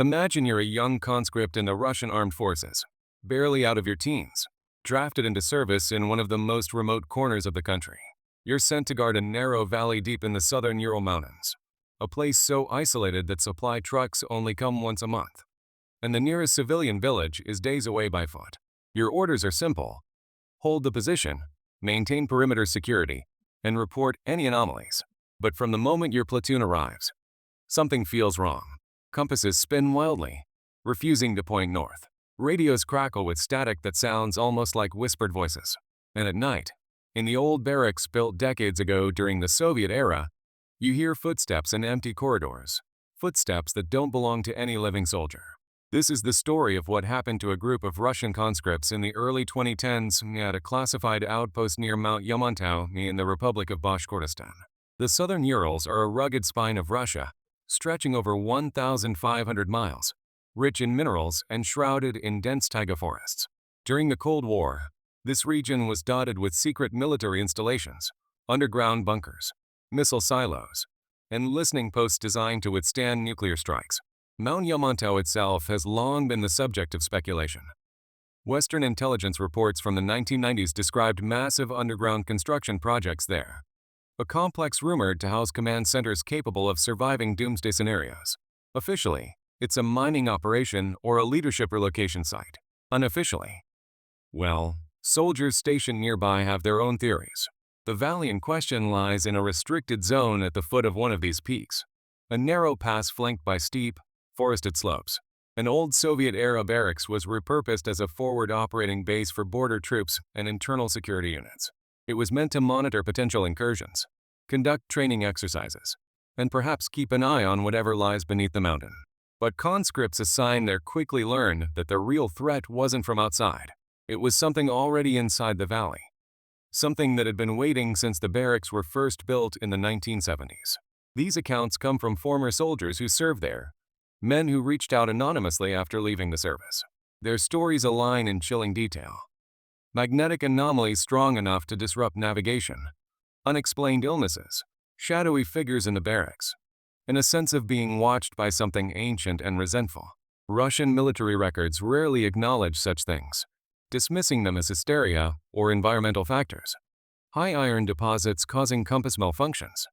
Imagine you're a young conscript in the Russian armed forces, barely out of your teens, drafted into service in one of the most remote corners of the country. You're sent to guard a narrow valley deep in the southern Ural Mountains, a place so isolated that supply trucks only come once a month, and the nearest civilian village is days away by foot. Your orders are simple: hold the position, maintain perimeter security, and report any anomalies. But from the moment your platoon arrives, something feels wrong. Compasses spin wildly, refusing to point north. Radios crackle with static that sounds almost like whispered voices. And at night, in the old barracks built decades ago during the Soviet era, you hear footsteps in empty corridors, footsteps that don't belong to any living soldier. This is the story of what happened to a group of Russian conscripts in the early 2010s at a classified outpost near Mount Yamantau in the Republic of Bashkortostan. The southern Urals are a rugged spine of Russia, stretching over 1,500 miles, rich in minerals and shrouded in dense taiga forests. During the Cold War, this region was dotted with secret military installations, underground bunkers, missile silos, and listening posts designed to withstand nuclear strikes. Mount Yamantau itself has long been the subject of speculation. Western intelligence reports from the 1990s described massive underground construction projects there, a complex rumored to house command centers capable of surviving doomsday scenarios. Officially, it's a mining operation or a leadership relocation site. Unofficially, well, soldiers stationed nearby have their own theories. The valley in question lies in a restricted zone at the foot of one of these peaks, a narrow pass flanked by steep, forested slopes. An old Soviet-era barracks was repurposed as a forward operating base for border troops and internal security units. It was meant to monitor potential incursions, conduct training exercises, and perhaps keep an eye on whatever lies beneath the mountain. But conscripts assigned there quickly learned that the real threat wasn't from outside. It was something already inside the valley, something that had been waiting since the barracks were first built in the 1970s. These accounts come from former soldiers who served there, men who reached out anonymously after leaving the service. Their stories align in chilling detail. Magnetic anomalies strong enough to disrupt navigation, unexplained illnesses, shadowy figures in the barracks, and a sense of being watched by something ancient and resentful. Russian military records rarely acknowledge such things, dismissing them as hysteria or environmental factors. High iron deposits causing compass malfunctions,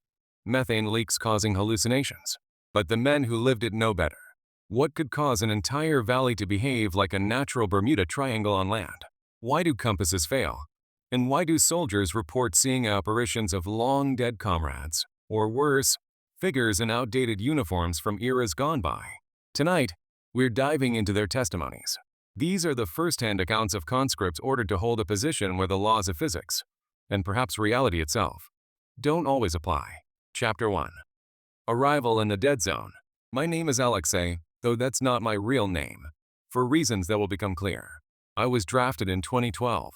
methane leaks causing hallucinations. But the men who lived it know better. What could cause an entire valley to behave like a natural Bermuda Triangle on land? Why do compasses fail? And why do soldiers report seeing apparitions of long-dead comrades, or worse, figures in outdated uniforms from eras gone by? Tonight, we're diving into their testimonies. These are the first-hand accounts of conscripts ordered to hold a position where the laws of physics, and perhaps reality itself, don't always apply. Chapter 1. Arrival in the Dead Zone. My name is Alexei, though that's not my real name, for reasons that will become clear. I was drafted in 2012,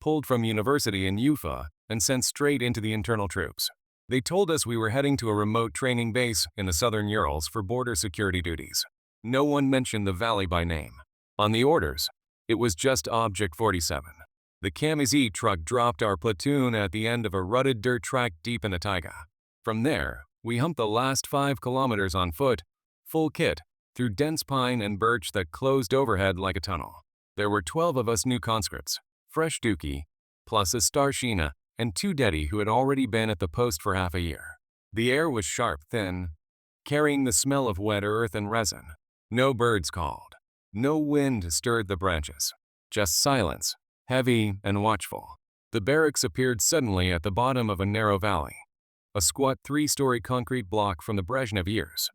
pulled from university in Ufa, and sent straight into the internal troops. They told us we were heading to a remote training base in the southern Urals for border security duties. No one mentioned the valley by name. On the orders, it was just Object 47. The Kamiz truck dropped our platoon at the end of a rutted dirt track deep in the taiga. From there, we humped the last 5 kilometers on foot, full kit, through dense pine and birch that closed overhead like a tunnel. There were 12 of us new conscripts, fresh dookie, plus a starshina and 2 dedi who had already been at the post for half a year. The air was sharp, thin, carrying the smell of wet earth and resin. No birds called. No wind stirred the branches. Just silence, heavy and watchful. The barracks appeared suddenly at the bottom of a narrow valley. A squat 3-story concrete block from the Brezhnev years,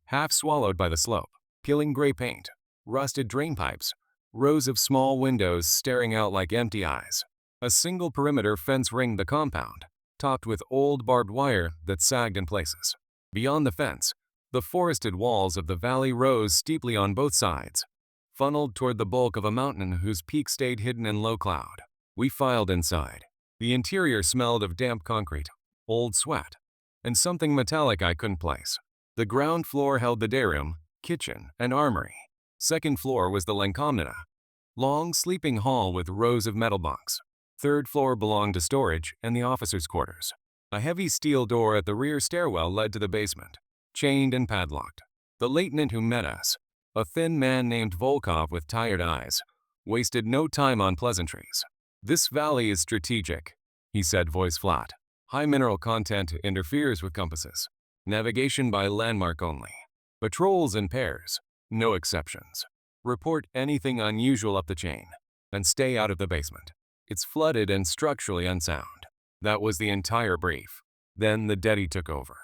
half swallowed by the slope. Peeling gray paint, rusted drain pipes, rows of small windows staring out like empty eyes. A single perimeter fence ringed the compound, topped with old barbed wire that sagged in places. Beyond the fence, the forested walls of the valley rose steeply on both sides, funneled toward the bulk of a mountain whose peak stayed hidden in low cloud. We filed inside. The interior smelled of damp concrete, old sweat, and something metallic I couldn't place. The ground floor held the dayroom, kitchen, and armory. Second floor was the Lenkomnata, long sleeping hall with rows of metal bunks. Third floor belonged to storage and the officers' quarters. A heavy steel door at the rear stairwell led to the basement, chained and padlocked. The lieutenant who met us, A thin man named Volkov with tired eyes wasted no time on pleasantries. "This valley is strategic," he said, voice flat. "High mineral content interferes with compasses. Navigation by landmark only. Patrols in pairs, no exceptions. Report anything unusual up the chain, and stay out of the basement. It's flooded and structurally unsound." That was the entire brief. Then the Dedi took over.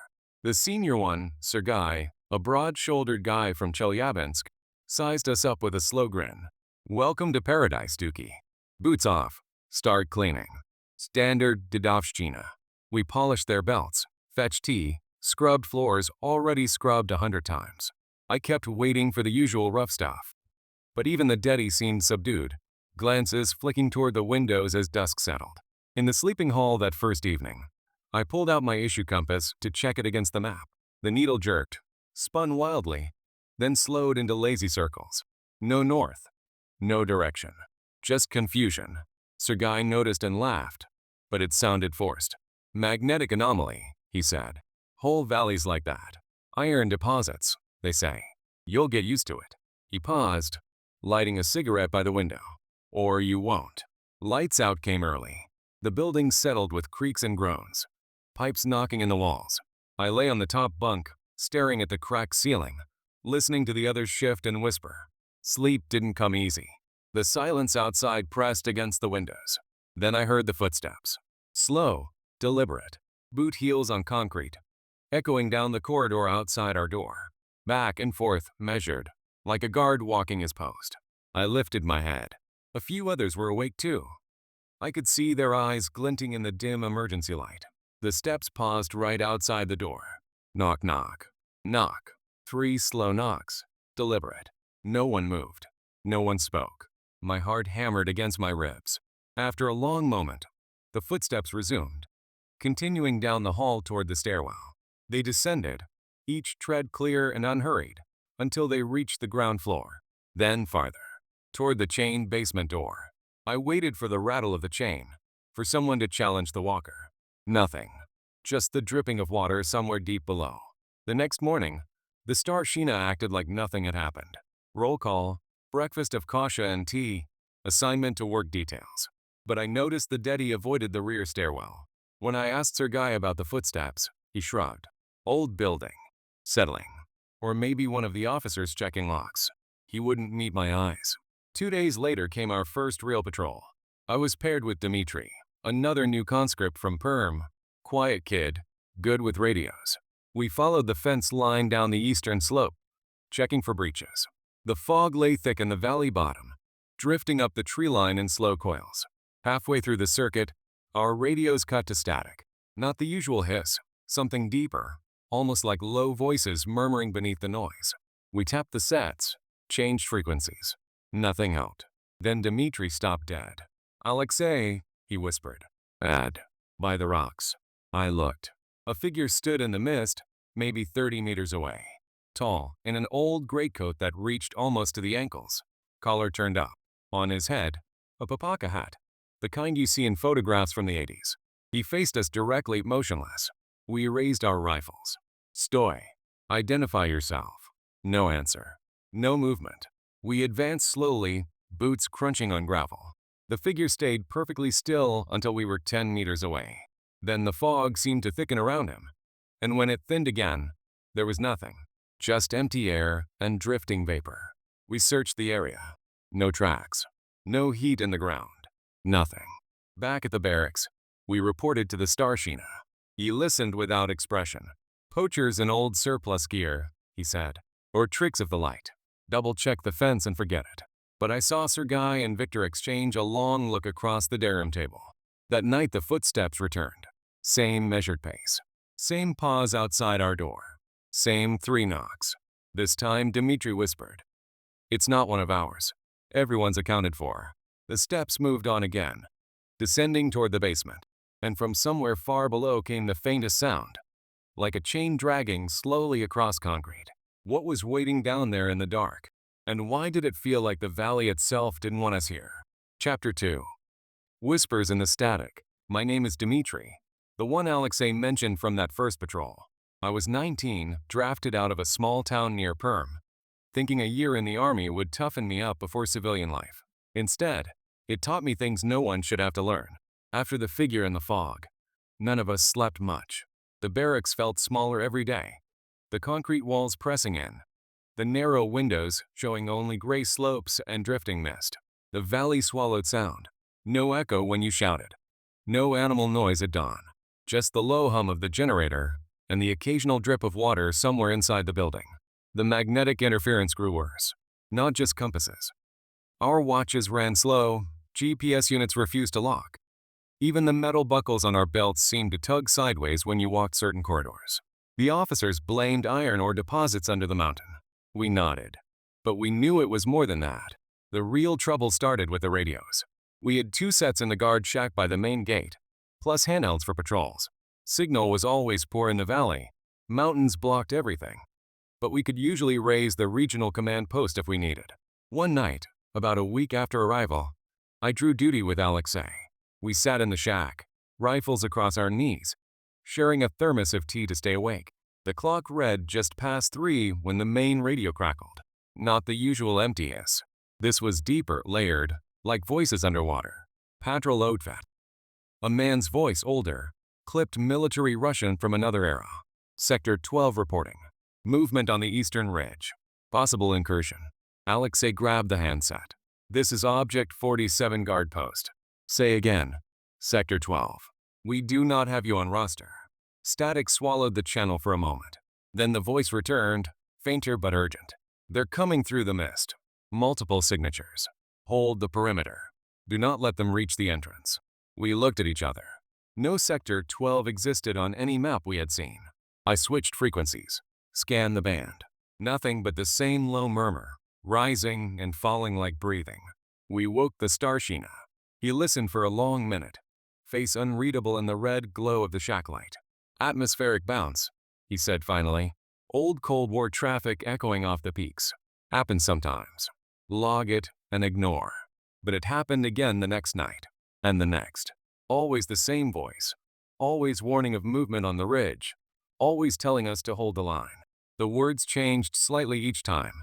The senior one, Sergei, a broad-shouldered guy from Chelyabinsk, sized us up with a slow grin. "Welcome to paradise, Dookie. Boots off. Start cleaning. Standard dedovshchina." We polished their belts, fetched tea, scrubbed floors already scrubbed 100 times. I kept waiting for the usual rough stuff. But even the Dedi seemed subdued, glances flicking toward the windows as dusk settled. In the sleeping hall that first evening, I pulled out my issue compass to check it against the map. The needle jerked, spun wildly, then slowed into lazy circles. No north, no direction, just confusion. Sergei noticed and laughed, but it sounded forced. "Magnetic anomaly," he said. "Whole valleys like that. Iron deposits, they say. You'll get used to it." He paused, lighting a cigarette by the window. "Or you won't." Lights out came early. The building settled with creaks and groans, pipes knocking in the walls. I lay on the top bunk, staring at the cracked ceiling, listening to the others shift and whisper. Sleep didn't come easy. The silence outside pressed against the windows. Then I heard the footsteps. Slow, deliberate, boot heels on concrete, echoing down the corridor outside our door. Back and forth, measured, like a guard walking his post. I lifted my head. A few others were awake too. I could see their eyes glinting in the dim emergency light. The steps paused right outside the door. Knock, knock, knock. 3 slow knocks. Deliberate. No one moved. No one spoke. My heart hammered against my ribs. After a long moment, the footsteps resumed, continuing down the hall toward the stairwell. They descended, each tread clear and unhurried, until they reached the ground floor. Then farther, toward the chain basement door. I waited for the rattle of the chain, for someone to challenge the walker. Nothing. Just the dripping of water somewhere deep below. The next morning, the Starshina acted like nothing had happened. Roll call, breakfast of kasha and tea, assignment to work details. But I noticed the Dedi avoided the rear stairwell. When I asked Sergei about the footsteps, he shrugged. Old building. Settling. Or maybe one of the officers checking locks. He wouldn't meet my eyes. 2 days later came our first real patrol. I was paired with Dmitri, another new conscript from Perm. Quiet kid, good with radios. We followed the fence line down the eastern slope, checking for breaches. The fog lay thick in the valley bottom, drifting up the tree line in slow coils. Halfway through the circuit, our radios cut to static. Not the usual hiss, something deeper, almost like low voices murmuring beneath the noise. We tapped the sets, changed frequencies. Nothing out. Then Dmitri stopped dead. "Alexei," he whispered. "Ad. By the rocks." I looked. A figure stood in the mist, maybe 30 meters away. Tall, in an old greatcoat that reached almost to the ankles. Collar turned up. On his head, a papaka hat, the kind you see in photographs from the 80s. He faced us directly, motionless. We raised our rifles. "Stoy. Identify yourself." No answer. No movement. We advanced slowly, boots crunching on gravel. The figure stayed perfectly still until we were 10 meters away. Then the fog seemed to thicken around him, and when it thinned again, there was nothing. Just empty air and drifting vapor. We searched the area. No tracks. No heat in the ground. Nothing. Back at the barracks, we reported to the Starshina. He listened without expression. "Poachers in old surplus gear," he said, "or tricks of the light. Double-check the fence and forget it." But I saw Sergei and Victor exchange a long look across the Darum table. That night the footsteps returned. Same measured pace. Same pause outside our door. Same 3 knocks. This time Dmitri whispered, "It's not one of ours. Everyone's accounted for." The steps moved on again, descending toward the basement, and from somewhere far below came the faintest sound, like a chain dragging slowly across concrete. What was waiting down there in the dark? And why did it feel like the valley itself didn't want us here? Chapter 2. Whispers in the static. My name is Dmitri, the one Alexei mentioned from that first patrol. I was 19, drafted out of a small town near Perm. thinking a year in the army would toughen me up before civilian life. Instead, it taught me things no one should have to learn. After the figure in the fog, none of us slept much. The barracks felt smaller every day, the concrete walls pressing in, the narrow windows showing only gray slopes and drifting mist. The valley swallowed sound. No echo when you shouted. No animal noise at dawn. Just the low hum of the generator and the occasional drip of water somewhere inside the building. The magnetic interference grew worse. Not just compasses. Our watches ran slow, GPS units refused to lock. Even the metal buckles on our belts seemed to tug sideways when you walked certain corridors. The officers blamed iron ore deposits under the mountain. We nodded. But we knew it was more than that. The real trouble started with the radios. We had 2 sets in the guard shack by the main gate, plus handhelds for patrols. Signal was always poor in the valley. Mountains blocked everything. But we could usually raise the regional command post if we needed. One night, about a week after arrival, I drew duty with Alexei. We sat in the shack, rifles across our knees, sharing a thermos of tea to stay awake. The clock read just past 3 when the main radio crackled. Not the usual empty hiss. This was deeper, layered, like voices underwater. Patrol Outfit. A man's voice, older, clipped military Russian from another era. Sector 12 reporting. Movement on the eastern ridge. Possible incursion. Alexei grabbed the handset. This is Object 47 guard post. Say again. Sector 12. We do not have you on roster. Static swallowed the channel for a moment. Then the voice returned, fainter but urgent. They're coming through the mist. Multiple signatures. Hold the perimeter. Do not let them reach the entrance. We looked at each other. No Sector 12 existed on any map we had seen. I switched frequencies. Scanned the band. Nothing but the same low murmur, rising and falling like breathing. We woke the Starshina. He listened for a long minute, face unreadable in the red glow of the shack light. Atmospheric bounce, he said finally. Old Cold War traffic echoing off the peaks. Happens sometimes. Log it and ignore. But it happened again the next night. And the next. Always the same voice. Always warning of movement on the ridge. Always telling us to hold the line. The words changed slightly each time.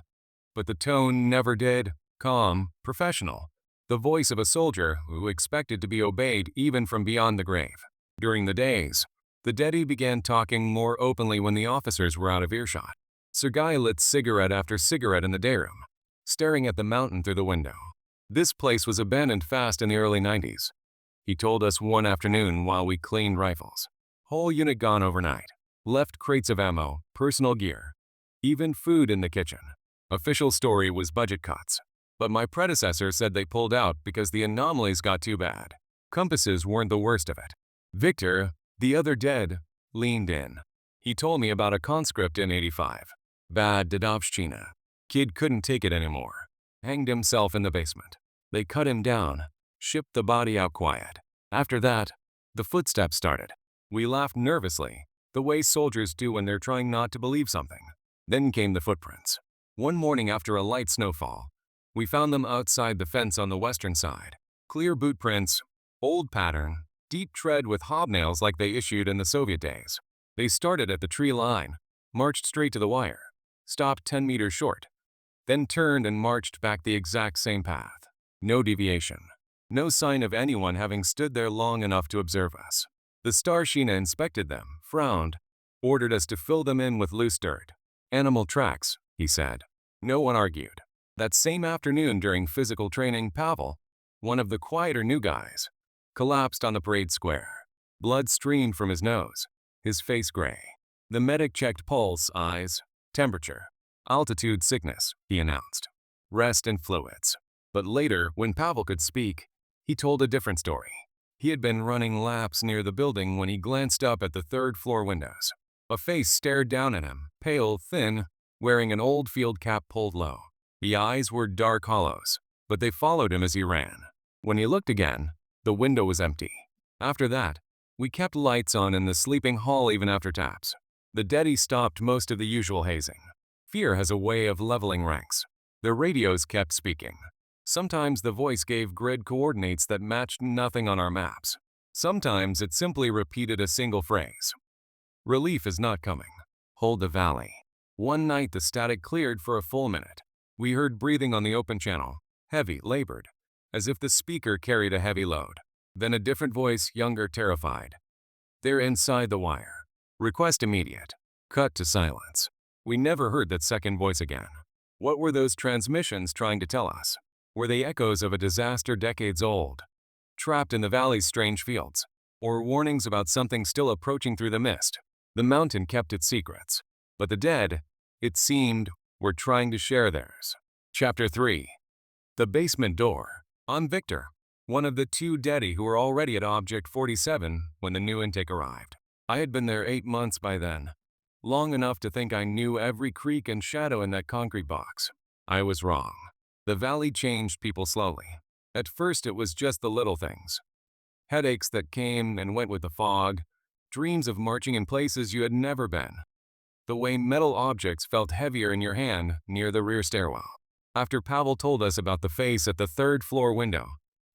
But the tone never did. Calm, professional. The voice of a soldier who expected to be obeyed even from beyond the grave. During the days, the Dedi began talking more openly when the officers were out of earshot. Sergei lit cigarette after cigarette in the day room, staring at the mountain through the window. This place was abandoned fast in the early 90s. He told us one afternoon while we cleaned rifles. Whole unit gone overnight. Left crates of ammo, personal gear, even food in the kitchen. Official story was budget cuts. But my predecessor said they pulled out because the anomalies got too bad. Compasses weren't the worst of it. Victor, the other dead, leaned in. He told me about a conscript in '85. Bad Dedovshchina. Kid couldn't take it anymore. Hanged himself in the basement. They cut him down, shipped the body out quiet. After that, the footsteps started. We laughed nervously, the way soldiers do when they're trying not to believe something. Then came the footprints. One morning after a light snowfall, we found them outside the fence on the western side. Clear boot prints, old pattern, deep tread with hobnails like they issued in the Soviet days. They started at the tree line, marched straight to the wire, stopped 10 meters short, then turned and marched back the exact same path. No deviation. No sign of anyone having stood there long enough to observe us. The Starshina inspected them, frowned, ordered us to fill them in with loose dirt. Animal tracks, he said. No one argued. That same afternoon during physical training, Pavel, one of the quieter new guys, collapsed on the parade square. Blood streamed from his nose, his face gray. The medic checked pulse, eyes, temperature. Altitude sickness, he announced. Rest and fluids. But later, when Pavel could speak, he told a different story. He had been running laps near the building when he glanced up at the third-floor windows. A face stared down at him, pale, thin, wearing an old field cap pulled low. The eyes were dark hollows, but they followed him as he ran. When he looked again, the window was empty. After that, we kept lights on in the sleeping hall even after taps. The Dedi stopped most of the usual hazing. Fear has a way of leveling ranks. The radios kept speaking. Sometimes the voice gave grid coordinates that matched nothing on our maps. Sometimes it simply repeated a single phrase. Relief is not coming. Hold the valley. One night the static cleared for a full minute. We heard breathing on the open channel, heavy, labored, as if the speaker carried a heavy load. Then a different voice, younger, terrified. "They're inside the wire. Request immediate." Cut to silence. We never heard that second voice again. What were those transmissions trying to tell us? Were they echoes of a disaster decades old, trapped in the valley's strange fields, or warnings about something still approaching through the mist? The mountain kept its secrets, but the dead, it seemed, were trying to share theirs. Chapter 3. The Basement Door. I'm Victor, one of the two deadie who were already at Object 47 when the new intake arrived. I had been there 8 months by then, long enough to think I knew every creak and shadow in that concrete box. I was wrong. The valley changed people slowly. At first it was just the little things. Headaches that came and went with the fog, dreams of marching in places you had never been. The way metal objects felt heavier in your hand near the rear stairwell. After Pavel told us about the face at the third-floor window,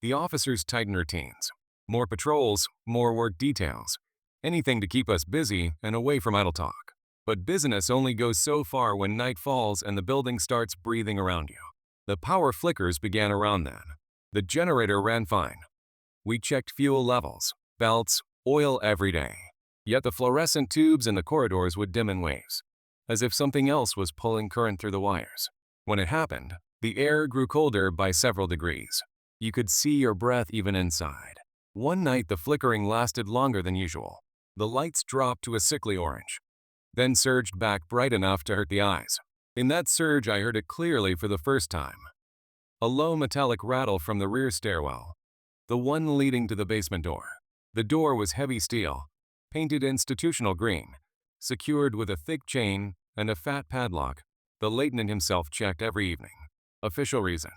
the officers tightened routines. More patrols, more work details, anything to keep us busy and away from idle talk. But business only goes so far when night falls and the building starts breathing around you. The power flickers began around then. The generator ran fine. We checked fuel levels, belts, oil every day. Yet the fluorescent tubes in the corridors would dim in waves, as if something else was pulling current through the wires. When it happened, the air grew colder by several degrees. You could see your breath even inside. One night the flickering lasted longer than usual. The lights dropped to a sickly orange, then surged back bright enough to hurt the eyes. In that surge I heard it clearly for the first time. A low metallic rattle from the rear stairwell, the one leading to the basement door. The door was heavy steel, painted institutional green, secured with a thick chain and a fat padlock the Lieutenant himself checked every evening. Official reason: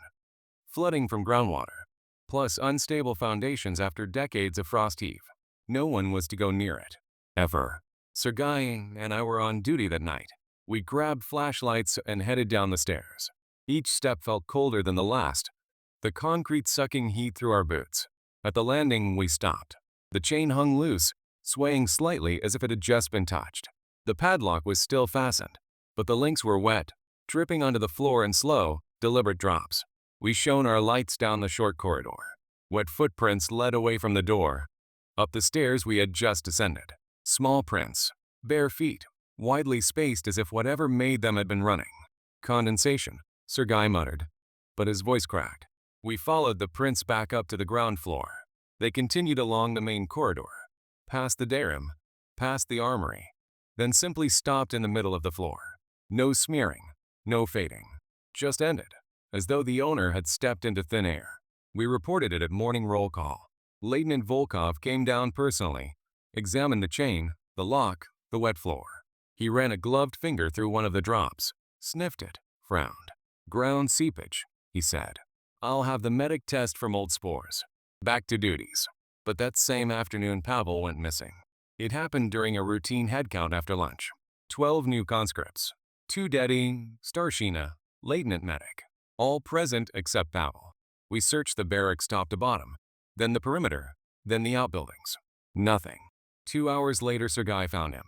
flooding from groundwater, plus unstable foundations after decades of frost heave. No one was to go near it, ever. Sergei and I were on duty that night. We grabbed flashlights and headed down the stairs. Each step felt colder than the last, the concrete sucking heat through our boots. At the landing we stopped. The chain hung loose, swaying slightly as if it had just been touched. The padlock was still fastened, but the links were wet, dripping onto the floor in slow, deliberate drops. We shone our lights down the short corridor. Wet footprints led away from the door, up the stairs we had just descended. Small prints, bare feet, widely spaced as if whatever made them had been running. "Condensation," Sergei muttered, but his voice cracked. We followed the prints back up to the ground floor. They continued along the main corridor, past the dayroom, past the armory, then simply stopped in the middle of the floor. No smearing, no fading, just ended, as though the owner had stepped into thin air. We reported it at morning roll call. Lieutenant Volkov came down personally, examined the chain, the lock, the wet floor. He ran a gloved finger through one of the drops, sniffed it, frowned. "Ground seepage," he said. "I'll have the medic test for mold spores." Back to duties. But that same afternoon Pavel went missing. It happened during a routine head count after lunch. 12 new conscripts. 2 deadie, Starshina, Lieutenant medic. All present except Pavel. We searched the barracks top to bottom, then the perimeter, then the outbuildings. Nothing. 2 hours later Sergei found him.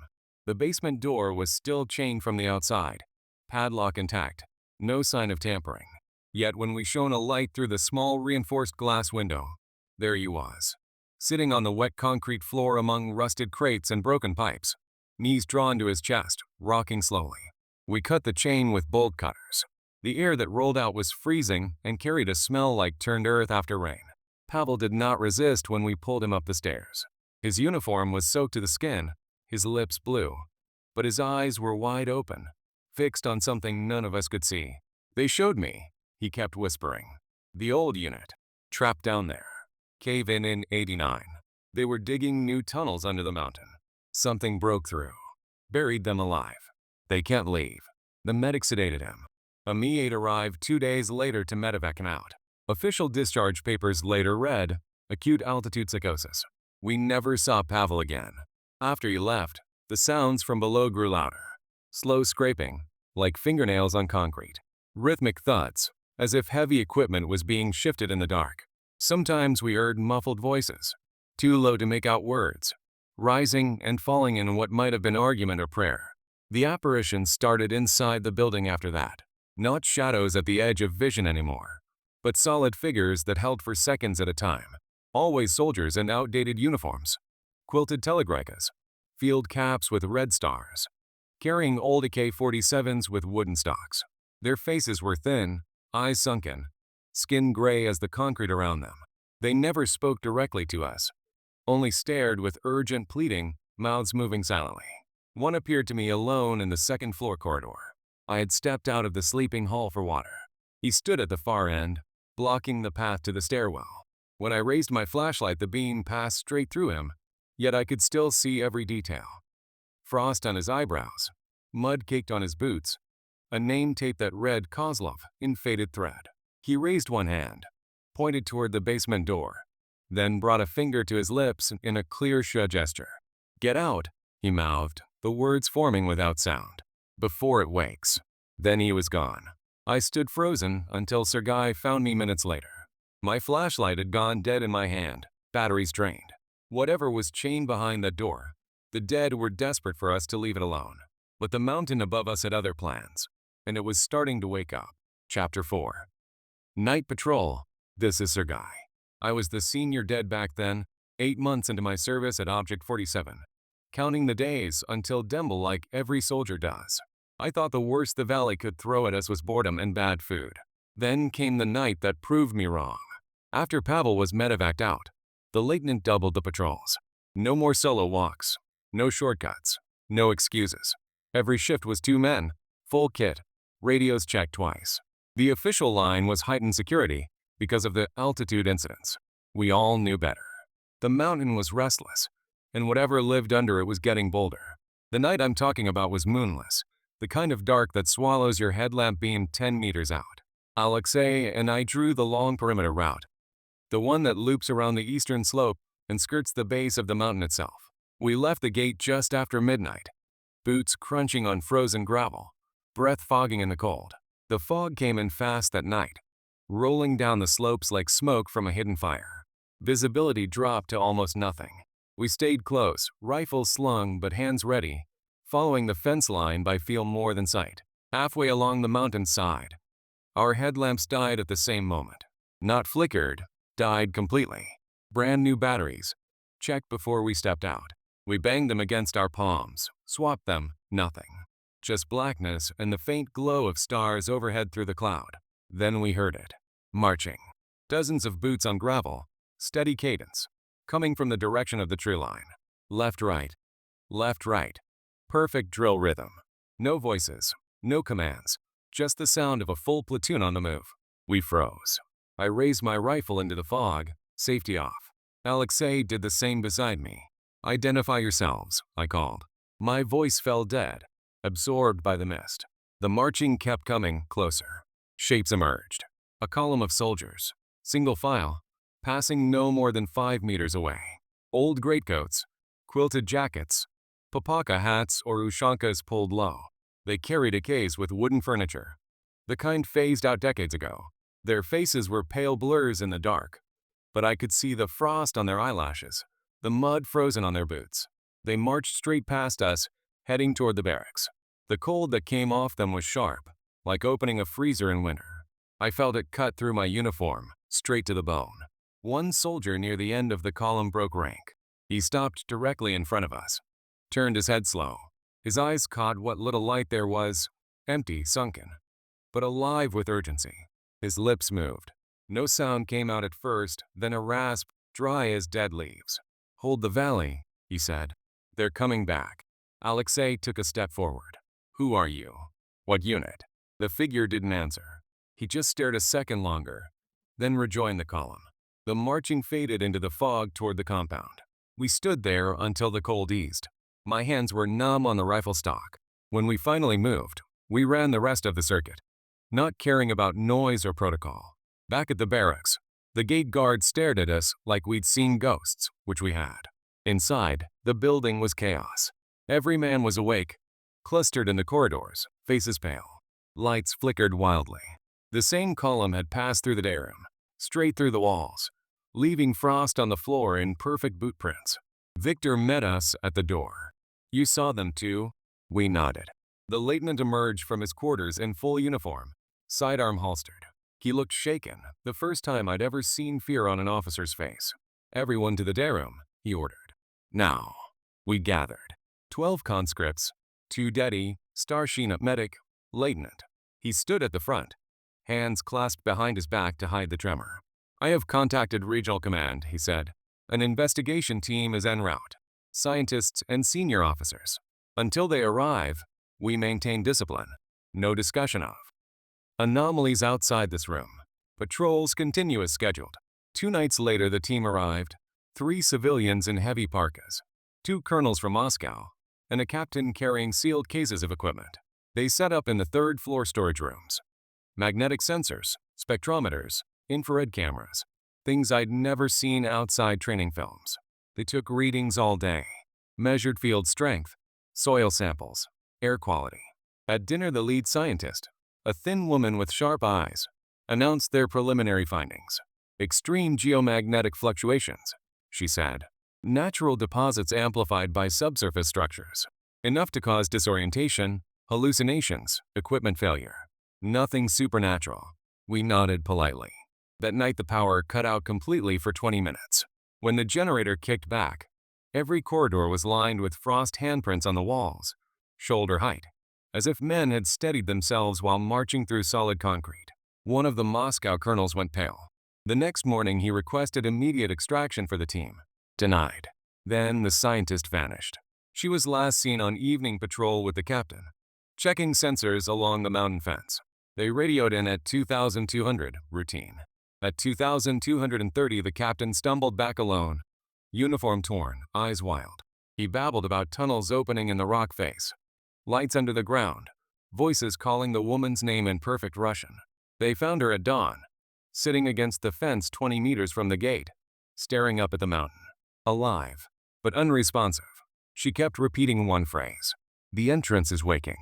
The basement door was still chained from the outside, padlock intact, no sign of tampering. Yet when we shone a light through the small reinforced glass window, there he was, sitting on the wet concrete floor among rusted crates and broken pipes, knees drawn to his chest, rocking slowly. We cut the chain with bolt cutters. The air that rolled out was freezing and carried a smell like turned earth after rain. Pavel did not resist when we pulled him up the stairs. His uniform was soaked to the skin, his lips blue, but his eyes were wide open, fixed on something none of us could see. "They showed me," he kept whispering. "The old unit, trapped down there. Cave-in in '89. They were digging new tunnels under the mountain. Something broke through, buried them alive. They can't leave." The medic sedated him. A Mi-8 arrived 2 days later to medevac him out. Official discharge papers later read, "Acute altitude psychosis." We never saw Pavel again. After he left, the sounds from below grew louder. Slow scraping, like fingernails on concrete. Rhythmic thuds, as if heavy equipment was being shifted in the dark. Sometimes we heard muffled voices, too low to make out words, rising and falling in what might have been argument or prayer. The apparition started inside the building after that. Not shadows at the edge of vision anymore, but solid figures that held for seconds at a time. Always soldiers in outdated uniforms, quilted telegricas, field caps with red stars, carrying old AK-47s with wooden stocks. Their faces were thin, eyes sunken, skin gray as the concrete around them. They never spoke directly to us, only stared with urgent pleading, mouths moving silently. One appeared to me alone in the second-floor corridor. I had stepped out of the sleeping hall for water. He stood at the far end, blocking the path to the stairwell. When I raised my flashlight, the beam passed straight through him, yet I could still see every detail. Frost on his eyebrows, mud caked on his boots, a name tape that read Kozlov in faded thread. He raised one hand, pointed toward the basement door, then brought a finger to his lips in a clear gesture. "Get out," he mouthed, the words forming without sound. "Before it wakes." Then he was gone. I stood frozen until Sergei found me minutes later. My flashlight had gone dead in my hand, batteries drained. Whatever was chained behind that door, the dead were desperate for us to leave it alone. But the mountain above us had other plans, and it was starting to wake up. Chapter 4. Night Patrol. This is Sergei. I was the senior dead back then, 8 months into my service at Object 47. Counting the days until Demble like every soldier does. I thought the worst the valley could throw at us was boredom and bad food. Then came the night that proved me wrong. After Pavel was medevaced out, the lieutenant doubled the patrols. No more solo walks, no shortcuts, no excuses. Every shift was 2 men, full kit, radios checked twice. The official line was heightened security because of the altitude incidents. We all knew better. The mountain was restless, and whatever lived under it was getting bolder. The night I'm talking about was moonless, the kind of dark that swallows your headlamp beam 10 meters out. Alexei and I drew the long perimeter route, the one that loops around the eastern slope and skirts the base of the mountain itself. We left the gate just after midnight, boots crunching on frozen gravel, breath fogging in the cold. The fog came in fast that night, rolling down the slopes like smoke from a hidden fire. Visibility dropped to almost nothing. We stayed close, rifles slung but hands ready, following the fence line by feel more than sight. Halfway along the mountainside, our headlamps died at the same moment. Not flickered, died completely. Brand new batteries, checked before we stepped out. We banged them against our palms, swapped them, nothing. Just blackness and the faint glow of stars overhead through the cloud. Then we heard it. Marching. Dozens of boots on gravel, steady cadence, coming from the direction of the tree line. Left, right. Left, right. Perfect drill rhythm. No voices, no commands, just the sound of a full platoon on the move. We froze. I raised my rifle into the fog, safety off. Alexei did the same beside me. "Identify yourselves," I called. My voice fell dead, absorbed by the mist. The marching kept coming closer. Shapes emerged. A column of soldiers, single file, passing no more than 5 meters away. Old greatcoats, quilted jackets, papaka hats or ushankas pulled low. They carried AKs with wooden furniture, the kind phased out decades ago. Their faces were pale blurs in the dark, but I could see the frost on their eyelashes, the mud frozen on their boots. They marched straight past us, heading toward the barracks. The cold that came off them was sharp, like opening a freezer in winter. I felt it cut through my uniform, straight to the bone. One soldier near the end of the column broke rank. He stopped directly in front of us, turned his head slow. His eyes caught what little light there was, empty, sunken, but alive with urgency. His lips moved. No sound came out at first, then a rasp, dry as dead leaves. "Hold the valley," he said. "They're coming back." Alexei took a step forward. "Who are you? What unit?" The figure didn't answer. He just stared a second longer, then rejoined the column. The marching faded into the fog toward the compound. We stood there until the cold eased. My hands were numb on the rifle stock. When we finally moved, we ran the rest of the circuit, not caring about noise or protocol. Back at the barracks, the gate guard stared at us like we'd seen ghosts, which we had. Inside, the building was chaos. Every man was awake, clustered in the corridors, faces pale. Lights flickered wildly. The same column had passed through the day room, straight through the walls, leaving frost on the floor in perfect boot prints. Victor met us at the door. "You saw them too?" We nodded. The lieutenant emerged from his quarters in full uniform, sidearm holstered. He looked shaken, the first time I'd ever seen fear on an officer's face. "Everyone to the day room," he ordered. Now, we gathered. 12 conscripts, 2 Dedi, Starshina medic, lieutenant. He stood at the front, hands clasped behind his back to hide the tremor. "I have contacted Regional Command," he said. "An investigation team is en route. Scientists and senior officers. Until they arrive, we maintain discipline. No discussion of anomalies outside this room. Patrols continue as scheduled." 2 nights later the team arrived, 3 civilians in heavy parkas, 2 colonels from Moscow, and a captain carrying sealed cases of equipment. They set up in the 3rd floor storage rooms. Magnetic sensors, spectrometers, infrared cameras, things I'd never seen outside training films. They took readings all day, measured field strength, soil samples, air quality. At dinner the lead scientist, a thin woman with sharp eyes, announced their preliminary findings. "Extreme geomagnetic fluctuations," she said. "Natural deposits amplified by subsurface structures. Enough to cause disorientation, hallucinations, equipment failure. Nothing supernatural." We nodded politely. That night the power cut out completely for 20 minutes. When the generator kicked back, every corridor was lined with frost handprints on the walls, shoulder height, as if men had steadied themselves while marching through solid concrete. One of the Moscow colonels went pale. The next morning he requested immediate extraction for the team. Denied. Then the scientist vanished. She was last seen on evening patrol with the captain, checking sensors along the mountain fence. They radioed in at 2,200, routine. At 2,230 the captain stumbled back alone, uniform torn, eyes wild. He babbled about tunnels opening in the rock face, lights under the ground, voices calling the woman's name in perfect Russian. They found her at dawn, sitting against the fence 20 meters from the gate, staring up at the mountain. Alive, but unresponsive. She kept repeating one phrase. "The entrance is waking.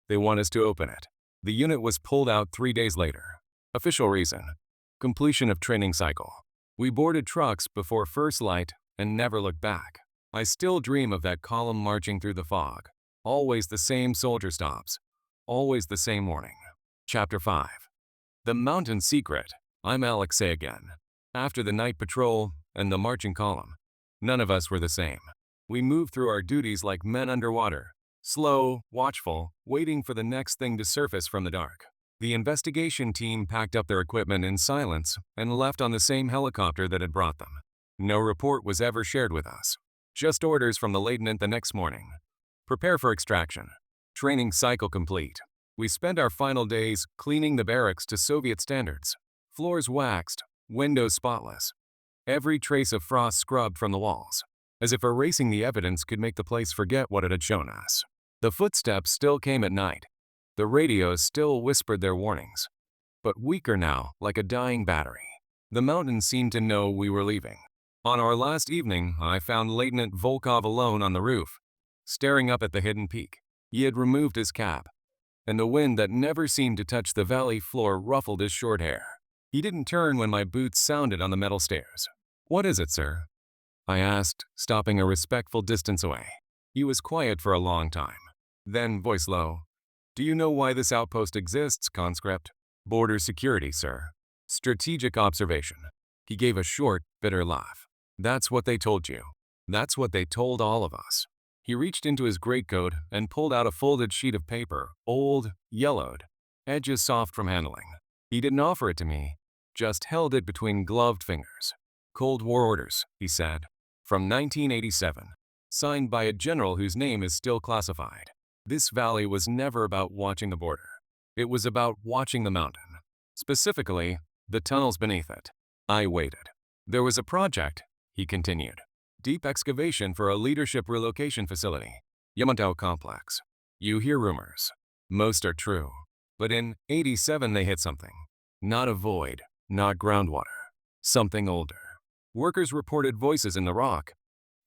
They want us to open it." The unit was pulled out 3 days later. Official reason: completion of training cycle. We boarded trucks before first light and never looked back. I still dream of that column marching through the fog. Always the same soldier stops. Always the same morning. Chapter 5. The Mountain Secret. I'm Alexei again. After the night patrol and the marching column, none of us were the same. We moved through our duties like men underwater, slow, watchful, waiting for the next thing to surface from the dark. The investigation team packed up their equipment in silence and left on the same helicopter that had brought them. No report was ever shared with us. Just orders from the lieutenant the next morning. Prepare for extraction. Training cycle complete. We spent our final days cleaning the barracks to Soviet standards. Floors waxed, windows spotless. Every trace of frost scrubbed from the walls, as if erasing the evidence could make the place forget what it had shown us. The footsteps still came at night. The radios still whispered their warnings, but weaker now, like a dying battery. The mountains seemed to know we were leaving. On our last evening, I found Lieutenant Volkov alone on the roof, staring up at the hidden peak. He had removed his cap, and the wind that never seemed to touch the valley floor ruffled his short hair. He didn't turn when my boots sounded on the metal stairs. "What is it, sir?" I asked, stopping a respectful distance away. He was quiet for a long time. Then, voice low, "Do you know why this outpost exists, conscript?" "Border security, sir." "Strategic observation." He gave a short, bitter laugh. "That's what they told you. That's what they told all of us." He reached into his greatcoat and pulled out a folded sheet of paper, old, yellowed, edges soft from handling. He didn't offer it to me, just held it between gloved fingers. "Cold War orders," he said, "from 1987, signed by a general whose name is still classified. This valley was never about watching the border. It was about watching the mountain. Specifically, the tunnels beneath it." I waited. "There was a project," he continued. "Deep excavation for a leadership relocation facility. Yamato complex. You hear rumors. Most are true. But in '87 they hit something. Not a void, not groundwater. Something older. Workers reported voices in the rock,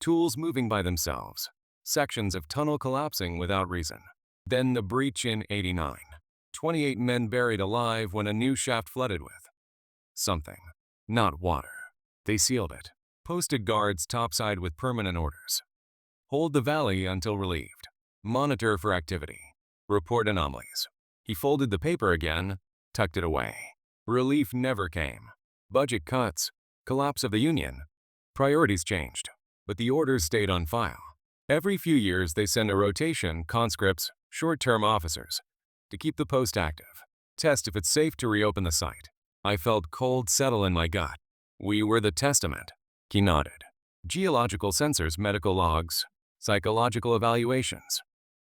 tools moving by themselves, sections of tunnel collapsing without reason. Then the breach in '89. 28 men buried alive when a new shaft flooded with something. Not water. They sealed it. Posted guards topside with permanent orders. Hold the valley until relieved. Monitor for activity. Report anomalies. He folded the paper again, tucked it away. Relief never came. Budget cuts, collapse of the Union. Priorities changed, but the orders stayed on file. Every few years they send a rotation, conscripts, short-term officers, to keep the post active. Test if it's safe to reopen the site. I felt cold settle in my gut. We were the testament. He nodded. Geological sensors, medical logs, psychological evaluations.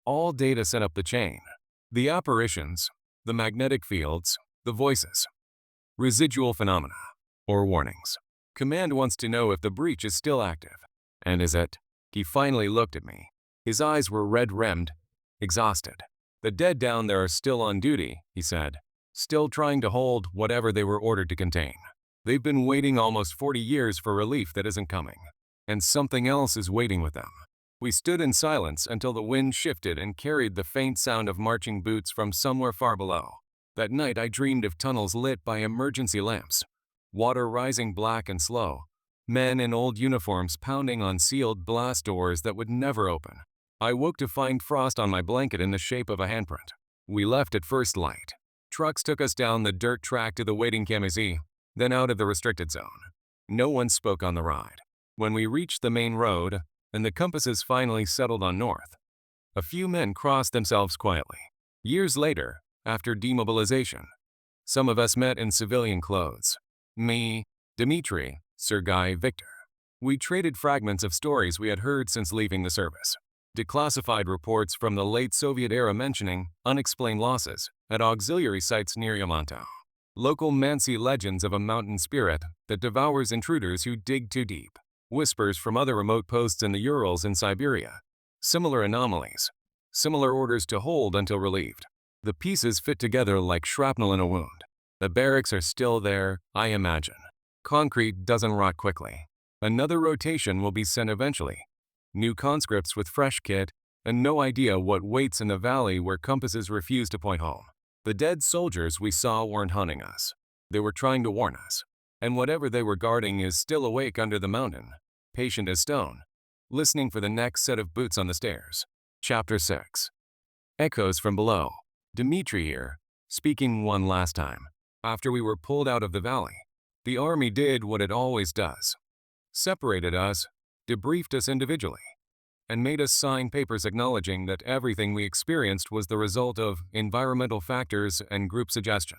All data set up the chain. The apparitions, the magnetic fields, the voices. Residual phenomena, or warnings. Command wants to know if the breach is still active. And is it? He finally looked at me. His eyes were red-rimmed, exhausted. The dead down there are still on duty, he said, still trying to hold whatever they were ordered to contain. They've been waiting almost 40 years for relief that isn't coming. And something else is waiting with them. We stood in silence until the wind shifted and carried the faint sound of marching boots from somewhere far below. That night I dreamed of tunnels lit by emergency lamps, water rising black and slow, men in old uniforms pounding on sealed blast doors that would never open. I woke to find frost on my blanket in the shape of a handprint. We left at first light. Trucks took us down the dirt track to the waiting Camisee, then out of the restricted zone. No one spoke on the ride. When we reached the main road, and the compasses finally settled on north, a few men crossed themselves quietly. Years later, after demobilization, some of us met in civilian clothes. Me, Dmitri, Sergei, Victor. We traded fragments of stories we had heard since leaving the service. Declassified reports from the late Soviet era mentioning unexplained losses at auxiliary sites near Yamato. Local Mansi legends of a mountain spirit that devours intruders who dig too deep. Whispers from other remote posts in the Urals and Siberia. Similar anomalies. Similar orders to hold until relieved. The pieces fit together like shrapnel in a wound. The barracks are still there, I imagine. Concrete doesn't rot quickly. Another rotation will be sent eventually. New conscripts with fresh kit, and no idea what waits in the valley where compasses refuse to point home. The dead soldiers we saw weren't hunting us. They were trying to warn us. And whatever they were guarding is still awake under the mountain, patient as stone, listening for the next set of boots on the stairs. Chapter 6. Echoes from below. Dmitri here, speaking one last time. After we were pulled out of the valley, the army did what it always does. Separated us, debriefed us individually, and made us sign papers acknowledging that everything we experienced was the result of environmental factors and group suggestion.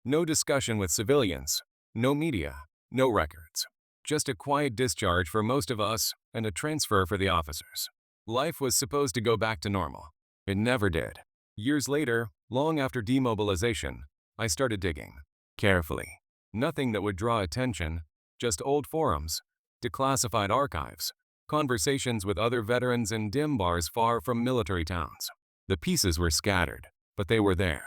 No discussion with civilians, no media, no records. Just a quiet discharge for most of us and a transfer for the officers. Life was supposed to go back to normal. It never did. Years later, long after demobilization, I started digging. Carefully. Nothing that would draw attention, just old forums, declassified archives, conversations with other veterans in dim bars far from military towns. The pieces were scattered, but they were there.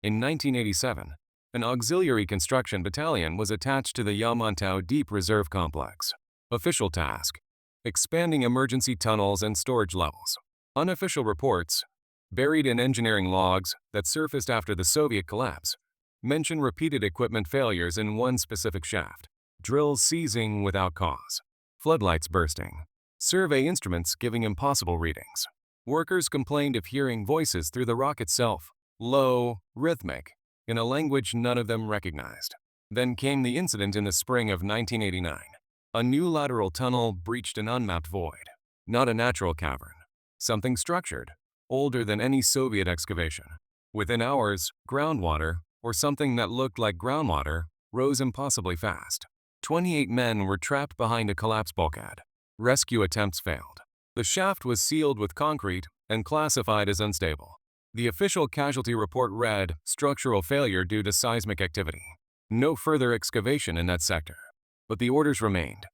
In 1987, an auxiliary construction battalion was attached to the Yamato Deep Reserve Complex. Official task: expanding emergency tunnels and storage levels. Unofficial reports, buried in engineering logs that surfaced after the Soviet collapse, mention repeated equipment failures in one specific shaft, drills seizing without cause, floodlights bursting, survey instruments giving impossible readings. Workers complained of hearing voices through the rock itself, low, rhythmic, in a language none of them recognized. Then came the incident in the spring of 1989. A new lateral tunnel breached an unmapped void. Not a natural cavern. Something structured, older than any Soviet excavation. Within hours, groundwater, or something that looked like groundwater, rose impossibly fast. 28 men were trapped behind a collapsed bulkhead. Rescue attempts failed. The shaft was sealed with concrete and classified as unstable. The official casualty report read, structural failure due to seismic activity. No further excavation in that sector. But the orders remained.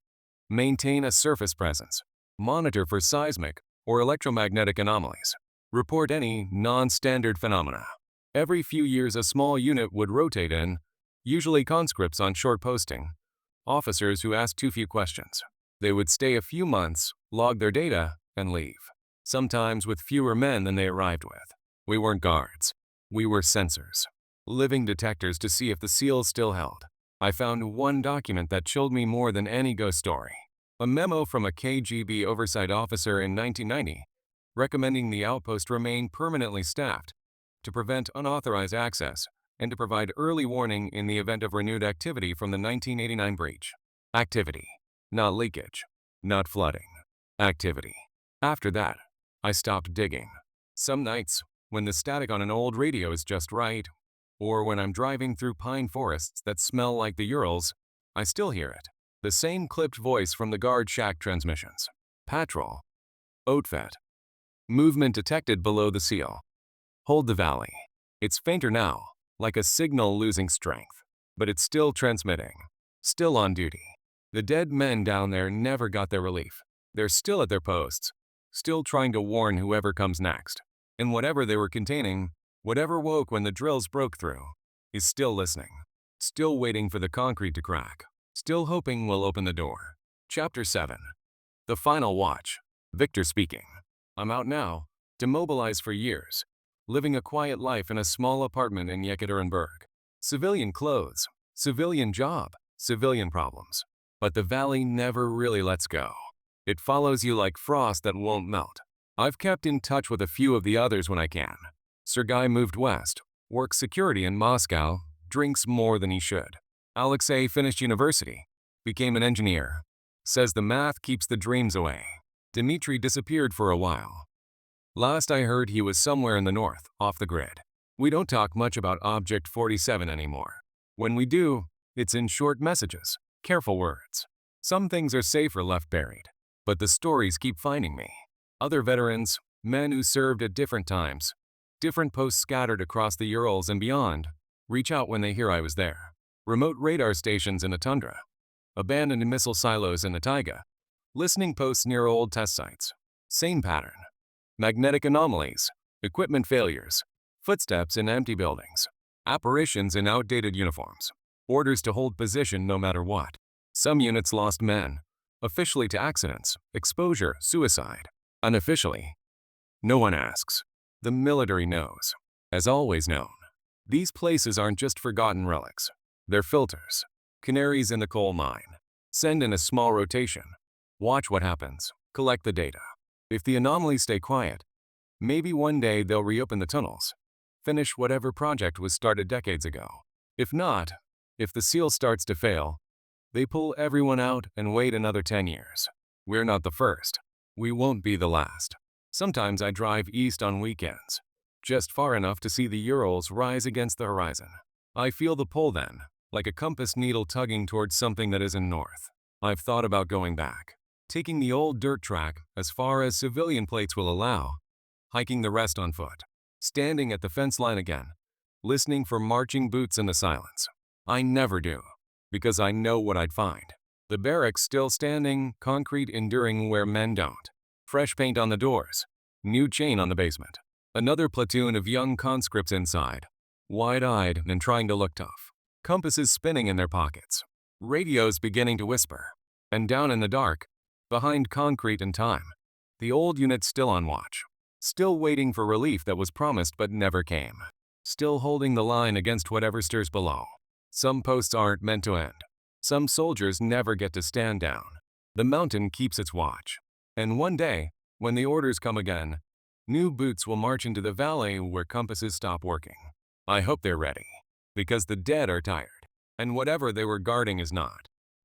Maintain a surface presence. Monitor for seismic or electromagnetic anomalies. Report any non-standard phenomena. Every few years a small unit would rotate in, usually conscripts on short posting, officers who asked too few questions. They would stay a few months, log their data, and leave. Sometimes with fewer men than they arrived with. We weren't guards. We were sensors. Living detectors to see if the seals still held. I found one document that chilled me more than any ghost story. A memo from a KGB oversight officer in 1990, recommending the outpost remain permanently staffed to prevent unauthorized access, and to provide early warning in the event of renewed activity from the 1989 breach. Activity, not leakage, not flooding. Activity. After that, I stopped digging. Some nights, when the static on an old radio is just right, or when I'm driving through pine forests that smell like the Urals, I still hear it. The same clipped voice from the guard shack transmissions. Patrol. Outfit. Movement detected below the seal. Hold the valley. It's fainter now, like a signal losing strength. But it's still transmitting. Still on duty. The dead men down there never got their relief. They're still at their posts. Still trying to warn whoever comes next. And whatever they were containing, whatever woke when the drills broke through, is still listening. Still waiting for the concrete to crack. Still hoping we'll open the door. Chapter 7. The Final Watch. Victor speaking. I'm out now, demobilized for years, living a quiet life in a small apartment in Yekaterinburg. Civilian clothes, civilian job, civilian problems. But the valley never really lets go. It follows you like frost that won't melt. I've kept in touch with a few of the others when I can. Sergei moved west, works security in Moscow, drinks more than he should. Alexei finished university, became an engineer. Says the math keeps the dreams away. Dmitry disappeared for a while. Last I heard he was somewhere in the north, off the grid. We don't talk much about Object 47 anymore. When we do, it's in short messages, careful words. Some things are safer left buried. But the stories keep finding me. Other veterans, men who served at different times, different posts scattered across the Urals and beyond, reach out when they hear I was there. Remote radar stations in the tundra, abandoned missile silos in the taiga, listening posts near old test sites. Same pattern. Magnetic anomalies, equipment failures, footsteps in empty buildings, apparitions in outdated uniforms, orders to hold position no matter what. Some units lost men, officially to accidents, exposure, suicide. Unofficially, no one asks. The military knows, has always known. These places aren't just forgotten relics. They're filters, canaries in the coal mine. Send in a small rotation. Watch what happens. Collect the data. If the anomalies stay quiet, maybe one day they'll reopen the tunnels. Finish whatever project was started decades ago. If not, if the seal starts to fail, they pull everyone out and wait another 10 years. We're not the first. We won't be the last. Sometimes I drive east on weekends, just far enough to see the Urals rise against the horizon. I feel the pull then, like a compass needle tugging towards something that isn't north. I've thought about going back, taking the old dirt track as far as civilian plates will allow, hiking the rest on foot, standing at the fence line again, listening for marching boots in the silence. I never do, because I know what I'd find. The barracks still standing, concrete enduring where men don't. Fresh paint on the doors, new chain on the basement. Another platoon of young conscripts inside, wide-eyed and trying to look tough. Compasses spinning in their pockets. Radios beginning to whisper. And down in the dark, behind concrete and time, the old unit's still on watch. Still waiting for relief that was promised but never came. Still holding the line against whatever stirs below. Some posts aren't meant to end. Some soldiers never get to stand down. The mountain keeps its watch. And one day, when the orders come again, new boots will march into the valley where compasses stop working. I hope they're ready, because the dead are tired, and whatever they were guarding is not.